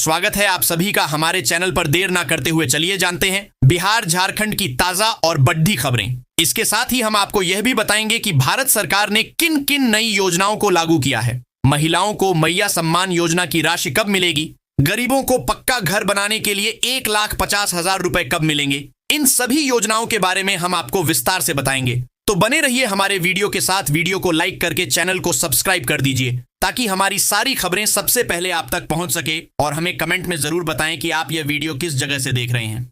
स्वागत है आप सभी का हमारे चैनल पर। देर ना करते हुए चलिए जानते हैं बिहार झारखंड की ताजा और बढ़ती खबरें। इसके साथ ही हम आपको यह भी बताएंगे कि भारत सरकार ने किन किन नई योजनाओं को लागू किया है। महिलाओं को मैया सम्मान योजना की राशि कब मिलेगी, गरीबों को पक्का घर बनाने के लिए 1,50,000 रुपए कब मिलेंगे, इन सभी योजनाओं के बारे में हम आपको विस्तार से बताएंगे। तो बने रहिए हमारे वीडियो के साथ। वीडियो को लाइक करके चैनल को सब्सक्राइब कर दीजिए ताकि हमारी सारी खबरें सबसे पहले आप तक पहुंच सके। और हमें कमेंट में जरूर बताएं कि आप यह वीडियो किस जगह से देख रहे हैं।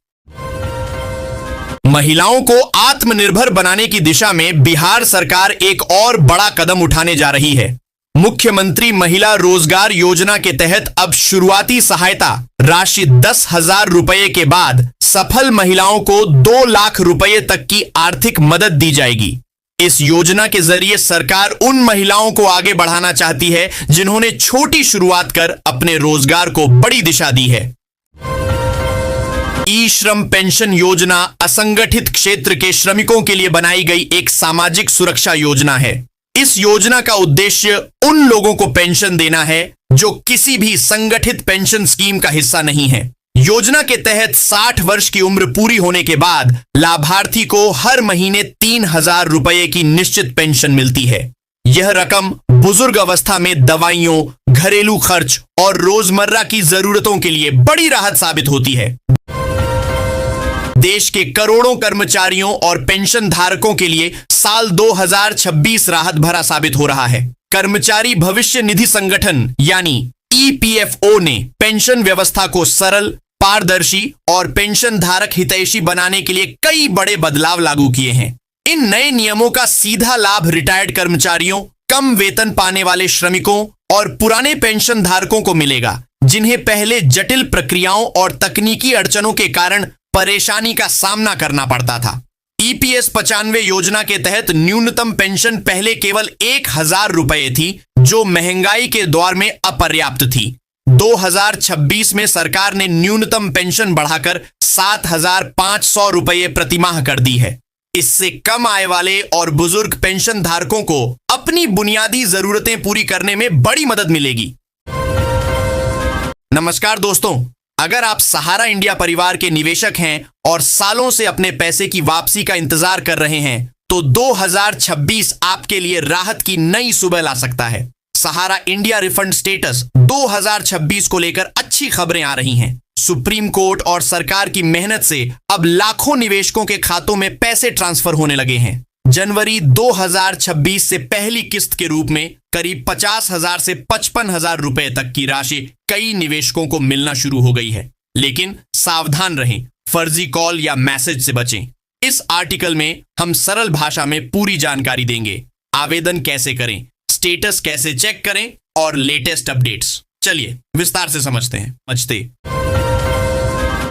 महिलाओं को आत्मनिर्भर बनाने की दिशा में बिहार सरकार एक और बड़ा कदम उठाने जा रही है। मुख्यमंत्री महिला रोजगार योजना के तहत अब शुरुआती सहायता राशि 10,000 रुपए के बाद सफल महिलाओं को 2 लाख रुपए तक की आर्थिक मदद दी जाएगी। इस योजना के जरिए सरकार उन महिलाओं को आगे बढ़ाना चाहती है जिन्होंने छोटी शुरुआत कर अपने रोजगार को बड़ी दिशा दी है। ई श्रम पेंशन योजना असंगठित क्षेत्र के श्रमिकों के लिए बनाई गई एक सामाजिक सुरक्षा योजना है। इस योजना का उद्देश्य उन लोगों को पेंशन देना है जो किसी भी संगठित पेंशन स्कीम का हिस्सा नहीं है। योजना के तहत 60 वर्ष की उम्र पूरी होने के बाद लाभार्थी को हर महीने 3,000 रुपए की निश्चित पेंशन मिलती है। यह रकम बुजुर्ग अवस्था में दवाइयों, घरेलू खर्च और रोजमर्रा की जरूरतों के लिए बड़ी राहत साबित होती है। देश के करोड़ों कर्मचारियों और पेंशन धारकों के लिए साल 2026 राहत भरा साबित हो रहा है। कर्मचारी भविष्य निधि संगठन यानी EPFO ने पेंशन व्यवस्था को सरल, पारदर्शी और पेंशन धारक हितैषी बनाने के लिए कई बड़े बदलाव लागू किए हैं। इन नए नियमों का सीधा लाभ रिटायर्ड कर्मचारियों, कम वेतन पाने वाले श्रमिकों और पुराने पेंशन धारकों को मिलेगा, जिन्हें पहले जटिल प्रक्रियाओं और तकनीकी अड़चनों के कारण परेशानी का सामना करना पड़ता था। EPS 95 योजना के तहत न्यूनतम पेंशन पहले केवल 1,000 रुपए थी, जो महंगाई के दौर में अपर्याप्त थी। 2026 में सरकार ने न्यूनतम पेंशन बढ़ाकर 7,500 रुपए प्रतिमाह कर दी है। इससे कम आय वाले और बुजुर्ग पेंशन धारकों को अपनी बुनियादी जरूरतें पूरी करने में बड़ी मदद मिलेगी। नमस्कार दोस्तों, अगर आप सहारा इंडिया परिवार के निवेशक हैं और सालों से अपने पैसे की वापसी का इंतजार कर रहे हैं, तो 2026 आपके लिए राहत की नई सुबह ला सकता है। सहारा इंडिया रिफंड स्टेटस 2026 को लेकर अच्छी खबरें आ रही हैं। सुप्रीम कोर्ट और सरकार की मेहनत से अब लाखों निवेशकों के खातों में पैसे ट्रांसफर होने लगे हैं। जनवरी 2026 से पहली किस्त के रूप में करीब 50,000 से 55,000 रुपए तक की राशि कई निवेशकों को मिलना शुरू हो गई है। लेकिन सावधान रहें, फर्जी कॉल या मैसेज से बचें। इस आर्टिकल में हम सरल भाषा में पूरी जानकारी देंगे। आवेदन कैसे करें, स्टेटस कैसे चेक करें और लेटेस्ट अपडेट्स। चलिए विस्तार से समझते हैं।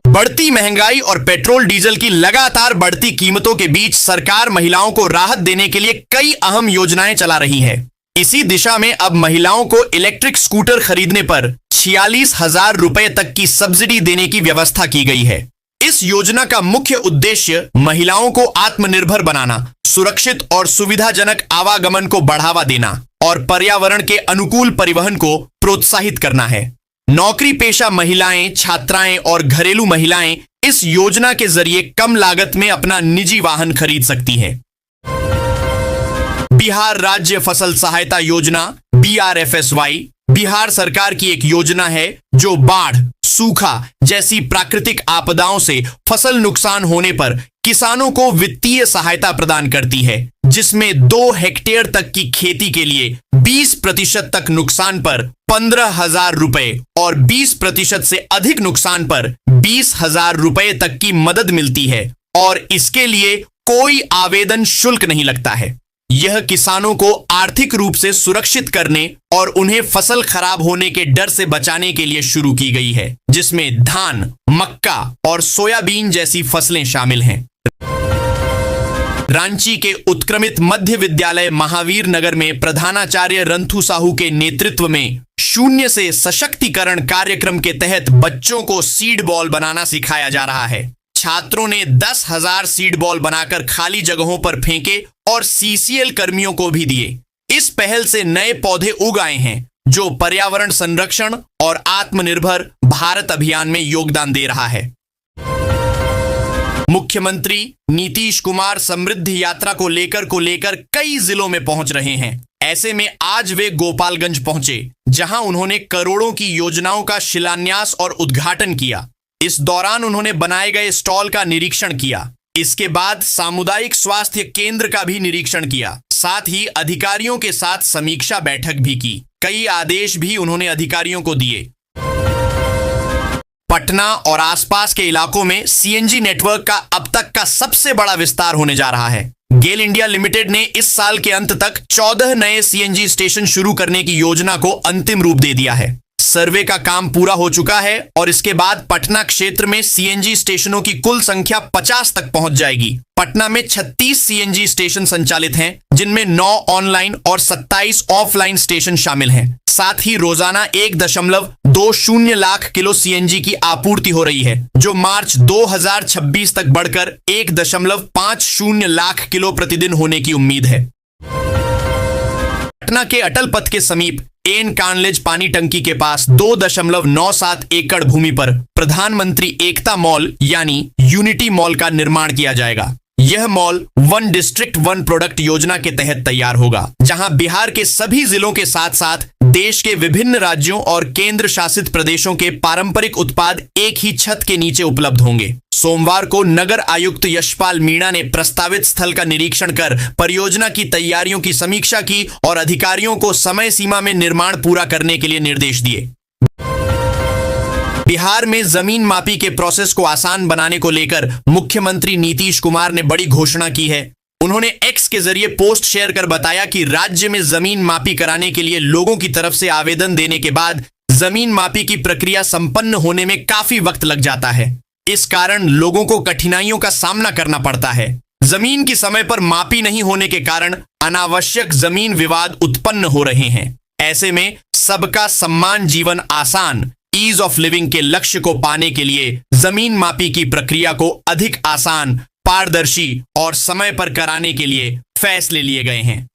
बढ़ती महंगाई और पेट्रोल डीजल की लगातार बढ़ती कीमतों के बीच सरकार महिलाओं को राहत देने के लिए कई अहम योजनाएं चला रही है। इसी दिशा में अब महिलाओं को इलेक्ट्रिक स्कूटर खरीदने पर 46,000 रुपए तक की सब्सिडी देने की व्यवस्था की गई है। इस योजना का मुख्य उद्देश्य महिलाओं को आत्मनिर्भर बनाना, सुरक्षित और सुविधाजनक आवागमन को बढ़ावा देना और पर्यावरण के अनुकूल परिवहन को प्रोत्साहित करना है। नौकरी पेशा महिलाएं, छात्राएं और घरेलू महिलाएं इस योजना के जरिए कम लागत में अपना निजी वाहन खरीद सकती हैं। बिहार राज्य फसल सहायता योजना BRFSY बिहार सरकार की एक योजना है जो बाढ़, सूखा जैसी प्राकृतिक आपदाओं से फसल नुकसान होने पर किसानों को वित्तीय सहायता प्रदान करती है, जिसमें 2 हेक्टेयर तक की खेती के लिए 20% तक नुकसान पर 15,000 रुपए और 20% से अधिक नुकसान पर 20,000 रुपए तक की मदद मिलती है और इसके लिए कोई आवेदन शुल्क नहीं लगता है। यह किसानों को आर्थिक रूप से सुरक्षित करने और उन्हें फसल खराब होने के डर से बचाने के लिए शुरू की गई है, जिसमें धान, मक्का और सोयाबीन जैसी फसलें शामिल हैं। रांची के उत्क्रमित मध्य विद्यालय महावीर नगर में प्रधानाचार्य रंथू साहू के नेतृत्व में शून्य से सशक्तिकरण कार्यक्रम के तहत बच्चों को सीड बॉल बनाना सिखाया जा रहा है। छात्रों ने 10,000 सीड बॉल बनाकर खाली जगहों पर फेंके और CCL कर्मियों को भी दिए। इस पहल से नए पौधे उग आए हैं जो पर्यावरण संरक्षण और आत्मनिर्भर भारत अभियान में योगदान दे रहा है। मुख्यमंत्री नीतीश कुमार समृद्ध यात्रा को लेकर कई जिलों में पहुंच रहे हैं। ऐसे में आज वे गोपालगंज पहुंचे, जहां उन्होंने करोड़ों की योजनाओं का शिलान्यास और उद्घाटन किया। इस दौरान उन्होंने बनाए गए स्टॉल का निरीक्षण किया। इसके बाद सामुदायिक स्वास्थ्य केंद्र का भी निरीक्षण किया। साथ ही अधिकारियों के साथ समीक्षा बैठक भी की। कई आदेश भी उन्होंने अधिकारियों को दिए। पटना और आसपास के इलाकों में सीएनजी नेटवर्क का अब तक का सबसे बड़ा विस्तार होने जा रहा है। गेल इंडिया लिमिटेड ने इस साल के अंत तक 14 नए सीएनजी स्टेशन शुरू करने की योजना को अंतिम रूप दे दिया है। सर्वे का काम पूरा हो चुका है और इसके बाद पटना क्षेत्र में सीएनजी स्टेशनों की कुल संख्या 50 तक पहुंच जाएगी। पटना में 36 सीएनजी स्टेशन संचालित हैं, जिनमें 9 ऑनलाइन और 27 ऑफलाइन स्टेशन शामिल हैं। साथ ही रोजाना 1.20 लाख किलो सीएनजी की आपूर्ति हो रही है, जो मार्च 2026 तक बढ़कर 1.50 लाख किलो प्रतिदिन होने की उम्मीद है। पटना के अटल पथ के समीप एन कानलेज पानी टंकी के पास 2.97 एकड़ भूमि पर प्रधानमंत्री एकता मॉल यानी यूनिटी मॉल का निर्माण किया जाएगा। यह mall one district one product योजना के तहत तैयार होगा, जहां बिहार के सभी जिलों के साथ साथ देश के विभिन्न राज्यों और केंद्र शासित प्रदेशों के पारंपरिक उत्पाद एक ही छत के नीचे उपलब्ध होंगे। सोमवार को नगर आयुक्त यशपाल मीणा ने प्रस्तावित स्थल का निरीक्षण कर परियोजना की तैयारियों की समीक्षा की और अधिकारियों को समय सीमा में निर्माण पूरा करने के लिए निर्देश दिए। बिहार में जमीन मापी के प्रोसेस को आसान बनाने को लेकर मुख्यमंत्री नीतीश कुमार ने बड़ी घोषणा की है। उन्होंने एक्स के जरिए पोस्ट शेयर कर बताया कि राज्य में जमीन मापी कराने के लिए लोगों की तरफ से आवेदन देने के बाद जमीन मापी की प्रक्रिया संपन्न होने में काफी वक्त लग जाता है। इस कारण लोगों को कठिनाइयों का सामना करना पड़ता है। जमीन की समय पर मापी नहीं होने के कारण अनावश्यक जमीन विवाद उत्पन्न हो रहे हैं। ऐसे में सबका सम्मान जीवन आसान ईज ऑफ लिविंग के लक्ष्य को पाने के लिए जमीन मापी की प्रक्रिया को अधिक आसान, पारदर्शी और समय पर कराने के लिए फैसले लिए गए हैं।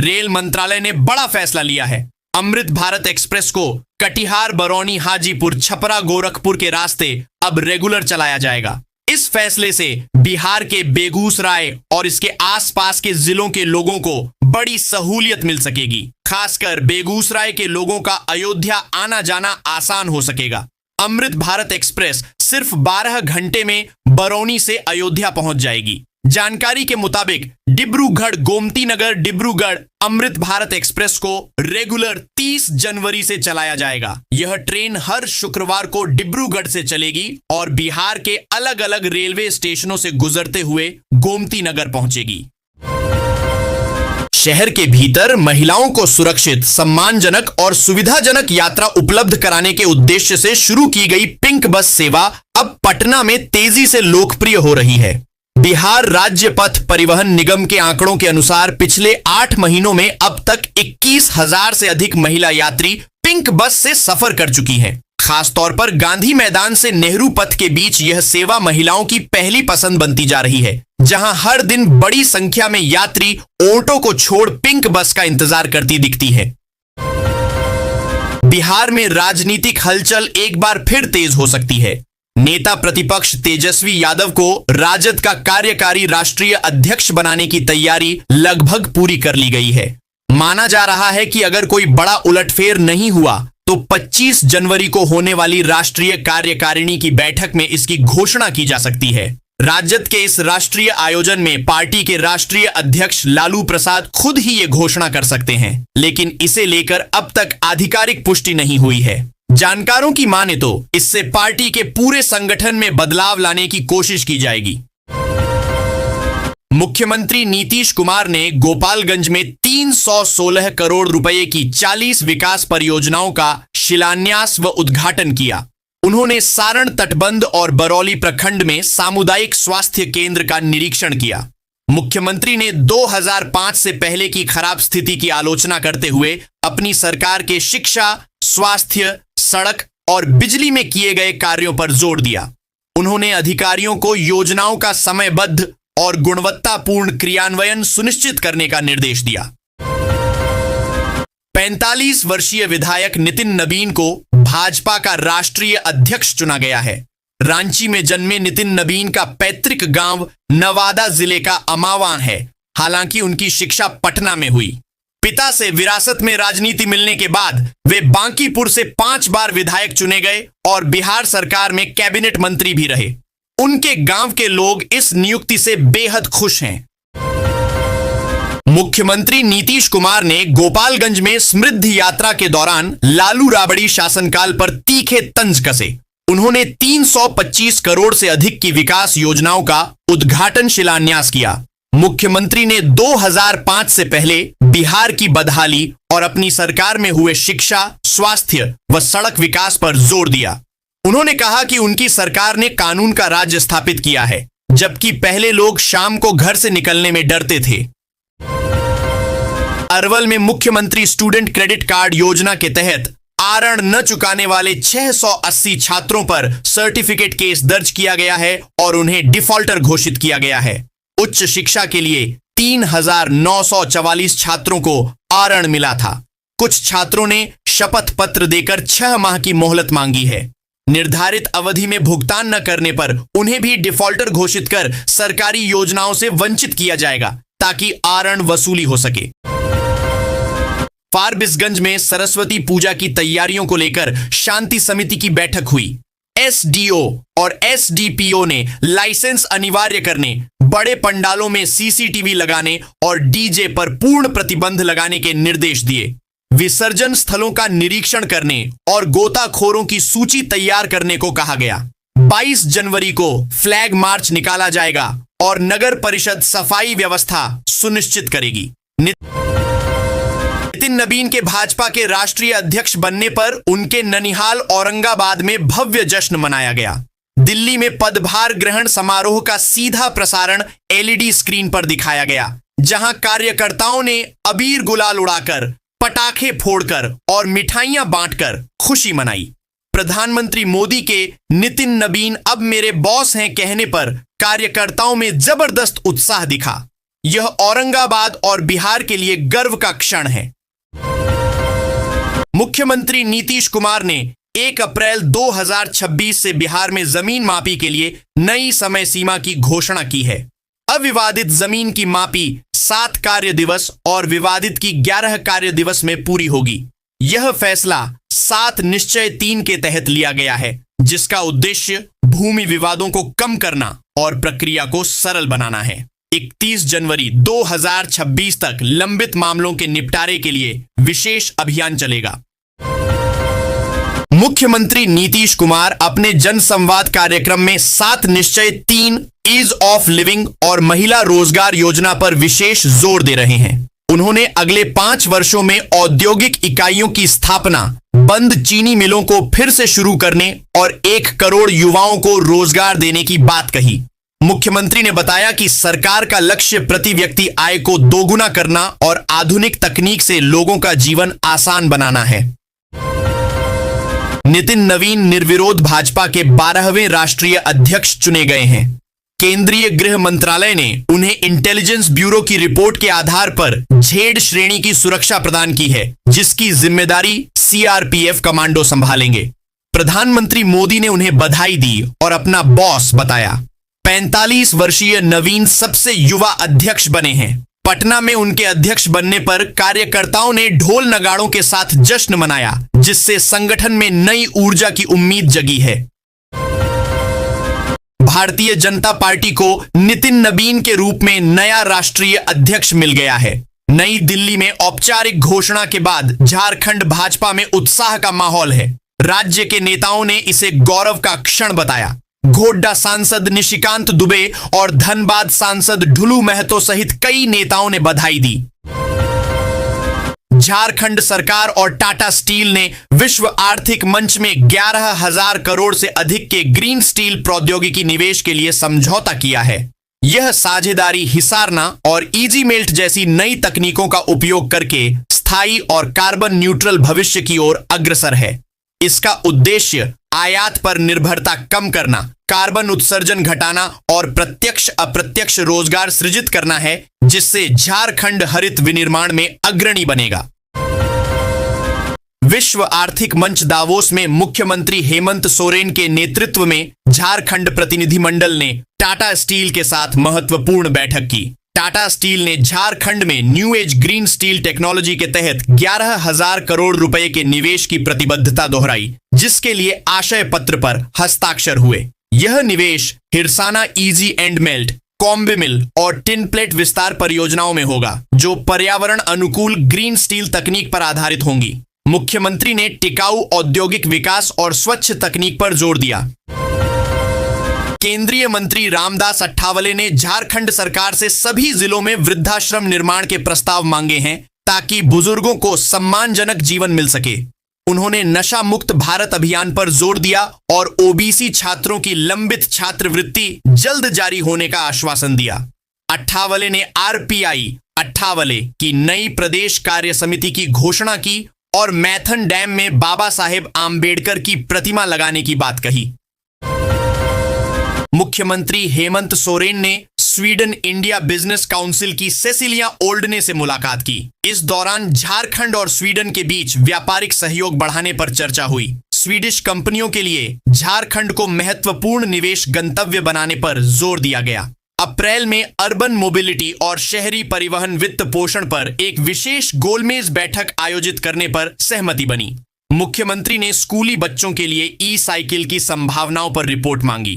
रेल मंत्रालय ने बड़ा फैसला लिया है। अमृत भारत एक्सप्रेस को कटिहार, बरौनी, हाजीपुर, छपरा, गोरखपुर के रास्ते अब रेगुलर चलाया जाएगा। इस फैसले से बिहार के बेगूसराय और इसके आसपास के जिलों के लोगों को बड़ी सहूलियत मिल सकेगी। खासकर बेगूसराय के लोगों का अयोध्या आना जाना आसान हो सकेगा। अमृत भारत एक्सप्रेस सिर्फ 12 घंटे में बरौनी से अयोध्या पहुंच जाएगी। जानकारी के मुताबिक डिब्रूगढ़ गोमती नगर डिब्रूगढ़ अमृत भारत एक्सप्रेस को रेगुलर 30 जनवरी से चलाया जाएगा। यह ट्रेन हर शुक्रवार को डिब्रूगढ़ से चलेगी और बिहार के अलग अलग रेलवे स्टेशनों से गुजरते हुए गोमती नगर पहुंचेगी। शहर के भीतर महिलाओं को सुरक्षित, सम्मानजनक और सुविधाजनक यात्रा उपलब्ध कराने के उद्देश्य से शुरू की गई पिंक बस सेवा अब पटना में तेजी से लोकप्रिय हो रही है। बिहार राज्य पथ परिवहन निगम के आंकड़ों के अनुसार पिछले 8 महीनों में अब तक 21,000 से अधिक महिला यात्री पिंक बस से सफर कर चुकी हैं। खासतौर पर गांधी मैदान से नेहरू पथ के बीच यह सेवा महिलाओं की पहली पसंद बनती जा रही है, जहां हर दिन बड़ी संख्या में यात्री ऑटो को छोड़ पिंक बस का इंतजार करती दिखती है। बिहार में राजनीतिक हलचल एक बार फिर तेज हो सकती है। नेता प्रतिपक्ष तेजस्वी यादव को राजद का कार्यकारी राष्ट्रीय अध्यक्ष बनाने की तैयारी लगभग पूरी कर ली गई है। माना जा रहा है कि अगर कोई बड़ा उलटफेर नहीं हुआ तो 25 जनवरी को होने वाली राष्ट्रीय कार्यकारिणी की बैठक में इसकी घोषणा की जा सकती है। राजद के इस राष्ट्रीय आयोजन में पार्टी के राष्ट्रीय अध्यक्ष लालू प्रसाद खुद ही ये घोषणा कर सकते हैं, लेकिन इसे लेकर अब तक आधिकारिक पुष्टि नहीं हुई है। जानकारों की माने तो इससे पार्टी के पूरे संगठन में बदलाव लाने की कोशिश की जाएगी। मुख्यमंत्री नीतीश कुमार ने गोपालगंज में 316 करोड़ रुपए की 40 विकास परियोजनाओं का शिलान्यास व उद्घाटन किया। उन्होंने सारण तटबंध और बरौली प्रखंड में सामुदायिक स्वास्थ्य केंद्र का निरीक्षण किया। मुख्यमंत्री ने 2005 से पहले की खराब स्थिति की आलोचना करते हुए अपनी सरकार के शिक्षा, स्वास्थ्य, सड़क और बिजली में किए गए कार्यों पर जोर दिया। उन्होंने अधिकारियों को योजनाओं का समयबद्ध और गुणवत्तापूर्ण क्रियान्वयन सुनिश्चित करने का निर्देश दिया। 45 वर्षीय विधायक नितिन नबीन को भाजपा का राष्ट्रीय अध्यक्ष चुना गया है। रांची में जन्मे नितिन नबीन का पैतृक गांव नवादा जिले का अमावा है। हालांकि उनकी शिक्षा पटना में हुई। पिता से विरासत में राजनीति मिलने के बाद वे बांकीपुर से 5 बार विधायक चुने गए और बिहार सरकार में कैबिनेट मंत्री भी रहे। उनके गांव के लोग इस नियुक्ति से बेहद खुश हैं। मुख्यमंत्री नीतीश कुमार ने गोपालगंज में समृद्धि यात्रा के दौरान लालू राबड़ी शासनकाल पर तीखे तंज कसे। उन्होंने 325 करोड़ से अधिक की विकास योजनाओं का उद्घाटन शिलान्यास किया। मुख्यमंत्री ने 2005 से पहले बिहार की बदहाली और अपनी सरकार में हुए शिक्षा, स्वास्थ्य व सड़क विकास पर जोर दिया। उन्होंने कहा कि उनकी सरकार ने कानून का राज स्थापित किया है, जबकि पहले लोग शाम को घर से निकलने में डरते थे। अरवल में मुख्यमंत्री स्टूडेंट क्रेडिट कार्ड योजना के तहत आरण न चुकाने वाले 680 छात्रों पर सर्टिफिकेट केस दर्ज किया गया है और उन्हें डिफॉल्टर घोषित किया गया है। उच्च शिक्षा के लिए 3,944 छात्रों को आरण मिला था। कुछ छात्रों ने शपथ पत्र देकर 6 माह की मोहलत मांगी है। निर्धारित अवधि में भुगतान न करने पर उन्हें भी डिफॉल्टर घोषित कर सरकारी योजनाओं से वंचित किया जाएगा ताकि आरण वसूली हो सके। फारबिसगंज में सरस्वती पूजा की तैयारियों को लेकर शांति समिति की बैठक हुई। एसडीओ और एसडीपीओ ने लाइसेंस अनिवार्य करने, बड़े पंडालों में सीसीटीवी लगाने और डीजे पर पूर्ण प्रतिबंध लगाने के निर्देश दिए। विसर्जन स्थलों का निरीक्षण करने और गोताखोरों की सूची तैयार करने को कहा गया। 22 जनवरी को फ्लैग मार्च निकाला जाएगा और नगर परिषद सफाई व्यवस्था सुनिश्चित करेगी। नितिन नबीन के भाजपा के राष्ट्रीय अध्यक्ष बनने पर उनके ननिहाल औरंगाबाद में भव्य जश्न मनाया गया। दिल्ली में पदभार ग्रहण समारोह का सीधा प्रसारण एलईडी स्क्रीन पर दिखाया गया, जहां कार्यकर्ताओं ने अबीर गुलाल उड़ाकर, पटाखे फोड़कर और मिठाइयां बांटकर खुशी मनाई। प्रधानमंत्री मोदी के नितिन नबीन अब मेरे बॉस हैं कहने पर कार्यकर्ताओं में जबरदस्त उत्साह दिखा। यह औरंगाबाद और बिहार के लिए गर्व का क्षण है। मुख्यमंत्री नीतीश कुमार ने 1 अप्रैल 2026 से बिहार में जमीन मापी के लिए नई समय सीमा की घोषणा की है। अविवादित जमीन की मापी 7 कार्य दिवस और विवादित की 11 कार्य दिवस में पूरी होगी। यह फैसला 7 निश्चय 3 के तहत लिया गया है, जिसका उद्देश्य भूमि विवादों को कम करना और प्रक्रिया को सरल बनाना है। 31 जनवरी 2026 तक लंबित मामलों के निपटारे के लिए विशेष अभियान चलेगा। मुख्यमंत्री नीतीश कुमार अपने जनसंवाद कार्यक्रम में 7 निश्चय 3, ईज ऑफ लिविंग और महिला रोजगार योजना पर विशेष जोर दे रहे हैं। उन्होंने अगले 5 वर्षों में औद्योगिक इकाइयों की स्थापना, बंद चीनी मिलों को फिर से शुरू करने और 1 करोड़ युवाओं को रोजगार देने की बात कही। मुख्यमंत्री ने बताया कि सरकार का लक्ष्य प्रति व्यक्ति आय को दोगुना करना और आधुनिक तकनीक से लोगों का जीवन आसान बनाना है। नितिन नवीन निर्विरोध भाजपा के 12वें राष्ट्रीय अध्यक्ष चुने गए हैं। केंद्रीय गृह मंत्रालय ने उन्हें इंटेलिजेंस ब्यूरो की रिपोर्ट के आधार पर झेड श्रेणी की सुरक्षा प्रदान की है, जिसकी जिम्मेदारी सीआरपीएफ कमांडो संभालेंगे। प्रधानमंत्री मोदी ने उन्हें बधाई दी और अपना बॉस बताया। 45 वर्षीय नवीन सबसे युवा अध्यक्ष बने हैं। पटना में उनके अध्यक्ष बनने पर कार्यकर्ताओं ने ढोल नगाड़ों के साथ जश्न मनाया, जिससे संगठन में नई ऊर्जा की उम्मीद जगी है। भारतीय जनता पार्टी को नितिन नबीन के रूप में नया राष्ट्रीय अध्यक्ष मिल गया है। नई दिल्ली में औपचारिक घोषणा के बाद झारखंड भाजपा में उत्साह का माहौल है। राज्य के नेताओं ने इसे गौरव का क्षण बताया। गोड्डा सांसद निशिकांत दुबे और धनबाद सांसद ढुलू महतो सहित कई नेताओं ने बधाई दी। झारखंड सरकार और टाटा स्टील ने विश्व आर्थिक मंच में 11,000 करोड़ से अधिक के ग्रीन स्टील प्रौद्योगिकी निवेश के लिए समझौता किया है। यह साझेदारी हिसारना और इजी मेल्ट जैसी नई तकनीकों का उपयोग करके स्थायी और कार्बन न्यूट्रल भविष्य की ओर अग्रसर है। इसका उद्देश्य आयात पर निर्भरता कम करना, कार्बन उत्सर्जन घटाना और प्रत्यक्ष अप्रत्यक्ष रोजगार सृजित करना है, जिससे झारखंड हरित विनिर्माण में अग्रणी बनेगा। विश्व आर्थिक मंच दावोस में मुख्यमंत्री हेमंत सोरेन के नेतृत्व में झारखंड प्रतिनिधिमंडल ने टाटा स्टील के साथ महत्वपूर्ण बैठक की। टाटा स्टील ने झारखंड में new age green steel technology के तहत 11,000 करोड़ रुपए के निवेश की प्रतिबद्धता दोहराई, जिसके लिए आशय पत्र पर हस्ताक्षर हुए। यह निवेश हिरसाना इजी एंड मेल्ट, कॉम्बे मिल और टिन प्लेट विस्तार परियोजनाओं में होगा, जो पर्यावरण अनुकूल ग्रीन स्टील तकनीक पर आधारित होंगी। मुख्यमंत्री ने टिकाऊ औद्योगिक विकास और स्वच्छ तकनीक पर जोर दिया। केंद्रीय मंत्री रामदास अठावले ने झारखंड सरकार से सभी जिलों में वृद्धाश्रम निर्माण के प्रस्ताव मांगे हैं, ताकि बुजुर्गों को सम्मानजनक जीवन मिल सके। उन्होंने नशा मुक्त भारत अभियान पर जोर दिया और ओबीसी छात्रों की लंबित छात्रवृत्ति जल्द जारी होने का आश्वासन दिया। अठावले ने आरपीआई अठावले की नई प्रदेश कार्य समिति की घोषणा की और मैथन डैम में बाबा साहेब आम्बेडकर की प्रतिमा लगाने की बात कही। मुख्यमंत्री हेमंत सोरेन ने स्वीडन इंडिया बिजनेस काउंसिल की सेसिलिया ओल्डने से मुलाकात की। इस दौरान झारखंड और स्वीडन के बीच व्यापारिक सहयोग बढ़ाने पर चर्चा हुई। स्वीडिश कंपनियों के लिए झारखंड को महत्वपूर्ण निवेश गंतव्य बनाने पर जोर दिया गया। अप्रैल में अर्बन मोबिलिटी और शहरी परिवहन वित्त पोषण पर एक विशेष गोलमेज बैठक आयोजित करने पर सहमति बनी। मुख्यमंत्री ने स्कूली बच्चों के लिए ई साइकिल की संभावनाओं पर रिपोर्ट मांगी।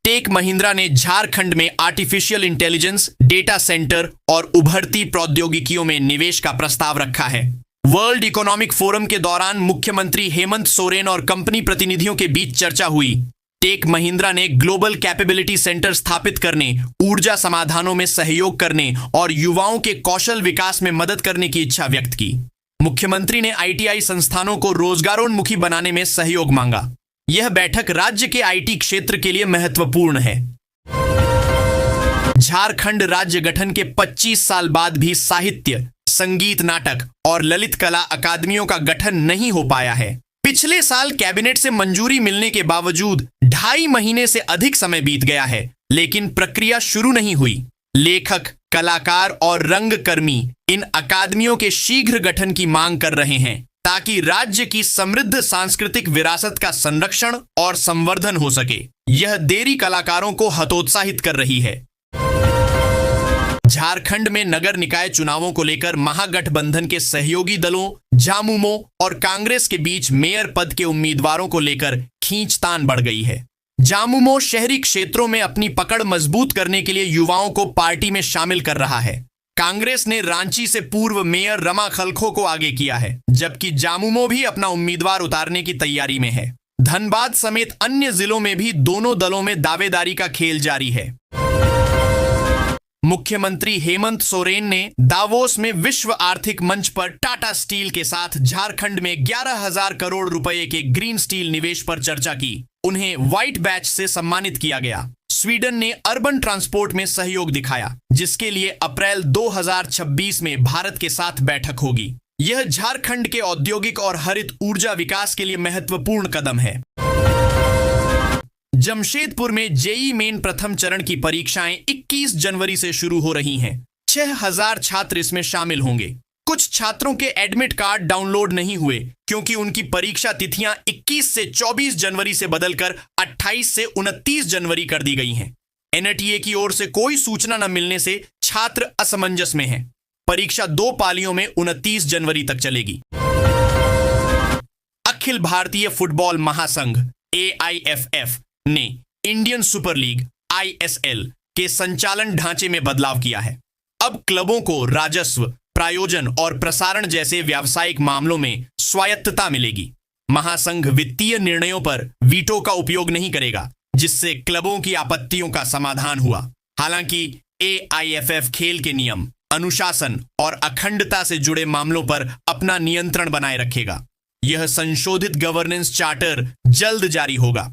टेक महिंद्रा ने झारखंड में आर्टिफिशियल इंटेलिजेंस, डेटा सेंटर और उभरती प्रौद्योगिकियों में निवेश का प्रस्ताव रखा है। वर्ल्ड इकोनॉमिक फोरम के दौरान मुख्यमंत्री हेमंत सोरेन और कंपनी प्रतिनिधियों के बीच चर्चा हुई। टेक महिंद्रा ने ग्लोबल कैपेबिलिटी सेंटर स्थापित करने, ऊर्जा समाधानों में सहयोग करने और युवाओं के कौशल विकास में मदद करने की इच्छा व्यक्त की। मुख्यमंत्री ने आईटीआई संस्थानों को रोजगारोन्मुखी बनाने में सहयोग मांगा। यह बैठक राज्य के आईटी क्षेत्र के लिए महत्वपूर्ण है। झारखंड राज्य गठन के 25 साल बाद भी साहित्य, संगीत, नाटक और ललित कला अकादमियों का गठन नहीं हो पाया है। पिछले साल कैबिनेट से मंजूरी मिलने के बावजूद 2.5 महीने से अधिक समय बीत गया है, लेकिन प्रक्रिया शुरू नहीं हुई। लेखक, कलाकार और रंगकर्मी इन अकादमियों के शीघ्र गठन की मांग कर रहे हैं, ताकि राज्य की समृद्ध सांस्कृतिक विरासत का संरक्षण और संवर्धन हो सके। यह देरी कलाकारों को हतोत्साहित कर रही है। झारखंड में नगर निकाय चुनावों को लेकर महागठबंधन के सहयोगी दलों झामुमो और कांग्रेस के बीच मेयर पद के उम्मीदवारों को लेकर खींचतान बढ़ गई है। झामुमो शहरी क्षेत्रों में अपनी पकड़ मजबूत करने के लिए युवाओं को पार्टी में शामिल कर रहा है। कांग्रेस ने रांची से पूर्व मेयर रमा खलखो को आगे किया है, जबकि झामुमो भी अपना उम्मीदवार उतारने की तैयारी में है। धनबाद समेत अन्य जिलों में भी दोनों दलों में दावेदारी का खेल जारी है। मुख्यमंत्री हेमंत सोरेन ने दावोस में विश्व आर्थिक मंच पर टाटा स्टील के साथ झारखंड में 11,000 करोड़ रुपए के ग्रीन स्टील निवेश पर चर्चा की। उन्हें व्हाइट बैच से सम्मानित किया गया। स्वीडन ने अर्बन ट्रांसपोर्ट में सहयोग दिखाया, जिसके लिए अप्रैल 2026 में भारत के साथ बैठक होगी। यह झारखंड के औद्योगिक और हरित ऊर्जा विकास के लिए महत्वपूर्ण कदम है। जमशेदपुर में जेई मेन प्रथम चरण की परीक्षाएं 21 जनवरी से शुरू हो रही हैं। 6,000 छात्र इसमें शामिल होंगे। कुछ छात्रों के एडमिट कार्ड डाउनलोड नहीं हुए, क्योंकि उनकी परीक्षा तिथियां 21 से 24 जनवरी से बदलकर 28 से 29 जनवरी कर दी गई हैं। एनटीए की ओर से कोई सूचना न मिलने से छात्र असमंजस में हैं। परीक्षा 2 पालियों में 29 जनवरी तक चलेगी। अखिल भारतीय फुटबॉल महासंघ AIFF ने इंडियन सुपर लीग ISL के संचालन ढांचे में बदलाव किया है। अब क्लबों को राजस्व, प्रायोजन और प्रसारण जैसे व्यावसायिक मामलों में स्वायत्तता मिलेगी। महासंघ वित्तीय निर्णयों पर वीटो का उपयोग नहीं करेगा, जिससे क्लबों की आपत्तियों का समाधान हुआ। हालांकि AIFF खेल के नियम, अनुशासन और अखंडता से जुड़े मामलों पर अपना नियंत्रण बनाए रखेगा। यह संशोधित गवर्नेंस चार्टर जल्द जारी होगा।